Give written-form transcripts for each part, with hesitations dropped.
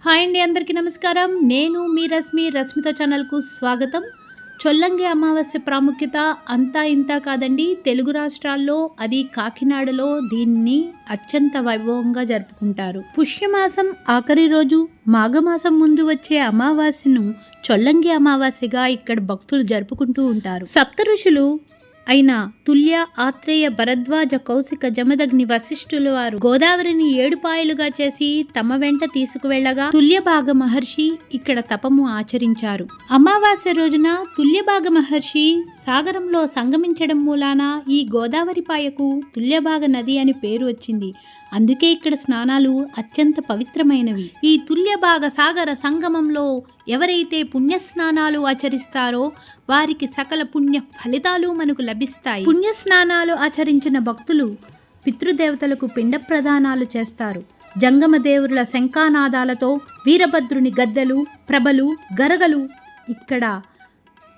Hi అండి, అందరికీ నమస్కారం. నేను మీ రశ్మితో ఛానల్కు స్వాగతం. చొల్లంగి అమావాస్య ప్రాముఖ్యత అంతా ఇంతా కాదండి. తెలుగు రాష్ట్రాల్లో, అది కాకినాడలో దీన్ని అత్యంత వైభవంగా జరుపుకుంటారు. పుష్యమాసం ఆఖరి రోజు, మాఘమాసం ముందు వచ్చే అమావాస్యను చొల్లంగి అమావాస్యగా ఇక్కడ భక్తులు జరుపుకుంటూ ఉంటారు. సప్త ఋషులు అయిన తుల్య, ఆత్రేయ, భరద్వాజ, కౌశిక, జమదగ్ని, వశిష్ఠుల వారు గోదావరిని 7 పాయలుగా చేసి తమ వెంట తీసుకువెళ్లగా తుల్యభాగ మహర్షి ఇక్కడ తపము ఆచరించారు. అమావాస్య రోజున తుల్యభాగ మహర్షి సాగరంలో సంగమించడం మూలాన ఈ గోదావరి పాయకు తుల్యభాగ నది అని పేరు వచ్చింది. అందుకే ఇక్కడ స్నానాలు అత్యంత పవిత్రమైనవి. ఈ తుల్యభాగ సాగర సంగమంలో ఎవరైతే పుణ్యస్నానాలు ఆచరిస్తారో వారికి సకల పుణ్య ఫలితాలు మనకు లభిస్తాయి. పుణ్యస్నానాలు ఆచరించిన భక్తులు పితృదేవతలకు పిండ ప్రదానాలు చేస్తారు. జంగమ దేవుల శంఖానాదాలతో వీరభద్రుని గద్దెలు, ప్రభలు, గరగలు ఇక్కడ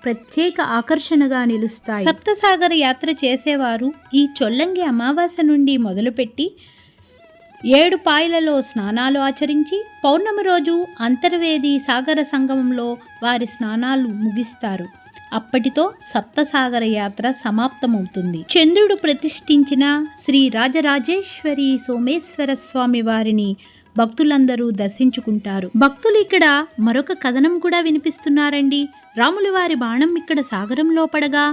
ప్రత్యేక ఆకర్షణగా నిలుస్తాయి. సప్తసాగర యాత్ర చేసేవారు ఈ చొల్లంగి అమావాస్య నుండి మొదలుపెట్టి 7 పాయలలో స్నానాలు ఆచరించి పౌర్ణమి రోజు అంతర్వేది సాగర సంగమంలో వారి స్నానాలు ముగిస్తారు. అప్పటితో సప్తసాగర యాత్ర సమాప్తమవుతుంది. చంద్రుడు ప్రతిష్ఠించిన శ్రీ రాజరాజేశ్వరి సోమేశ్వర స్వామి వారిని భక్తులందరూ దర్శించుకుంటారు. భక్తులు ఇక్కడ మరొక కథనం కూడా వినిపిస్తున్నారండి. రాముల వారి బాణం ఇక్కడ సాగరంలో పడగా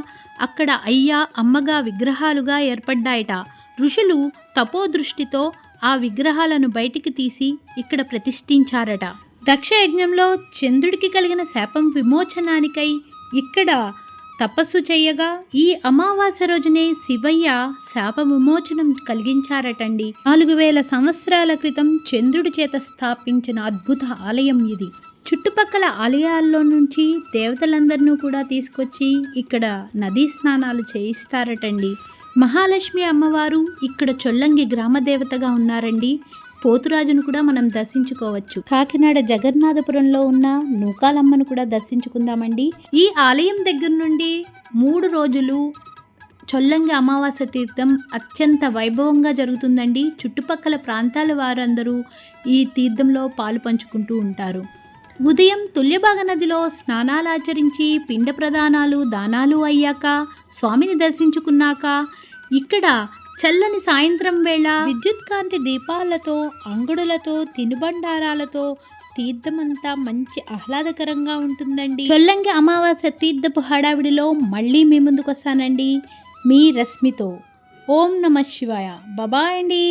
అక్కడ అయ్యా, అమ్మగా విగ్రహాలుగా ఏర్పడ్డాయట. ఋషులు తపోదృష్టితో ఆ విగ్రహాలను బయటికి తీసి ఇక్కడ ప్రతిష్ఠించారట. దక్ష యజ్ఞంలో చంద్రుడికి కలిగిన శాపం విమోచనానికై ఇక్కడ తపస్సు చేయగా ఈ అమావాస్య రోజునే శివయ్య శాప విమోచనం కలిగించారటండి. 4000 సంవత్సరాల క్రితం చంద్రుడి చేత స్థాపించిన అద్భుత ఆలయం ఇది. చుట్టుపక్కల ఆలయాల్లో నుంచి దేవతలందరినీ కూడా తీసుకొచ్చి ఇక్కడ నదీ స్నానాలు చేయిస్తారటండి. మహాలక్ష్మి అమ్మవారు ఇక్కడ చొల్లంగి గ్రామ దేవతగా ఉన్నారండి. పోతురాజును కూడా మనం దర్శించుకోవచ్చు. కాకినాడ జగన్నాథపురంలో ఉన్న నూకాలమ్మను కూడా దర్శించుకుందామండి. ఈ ఆలయం దగ్గర నుండి 3 రోజులు చొల్లంగి అమావాస్య తీర్థం అత్యంత వైభవంగా జరుగుతుందండి. చుట్టుపక్కల ప్రాంతాల వారందరూ ఈ తీర్థంలో పాలు పంచుకుంటూ ఉంటారు. ఉదయం తుల్యభాగ నదిలో స్నానాలు ఆచరించి పిండ ప్రదానాలు, దానాలు అయ్యాక స్వామిని దర్శించుకున్నాక ఇక్కడ చల్లని సాయంత్రం వేళ విద్యుత్ కాంతి దీపాలతో, అంగుడులతో, తినుబండారాలతో తీర్థమంతా మంచి ఆహ్లాదకరంగా ఉంటుందండి. చొల్లంగి అమావాస్య తీర్థపు హడావిడిలో మళ్ళీ మీ ముందుకు వస్తానండి. మీ రశ్మితో. ఓం నమః శివాయ. బాబాయ్ అండి.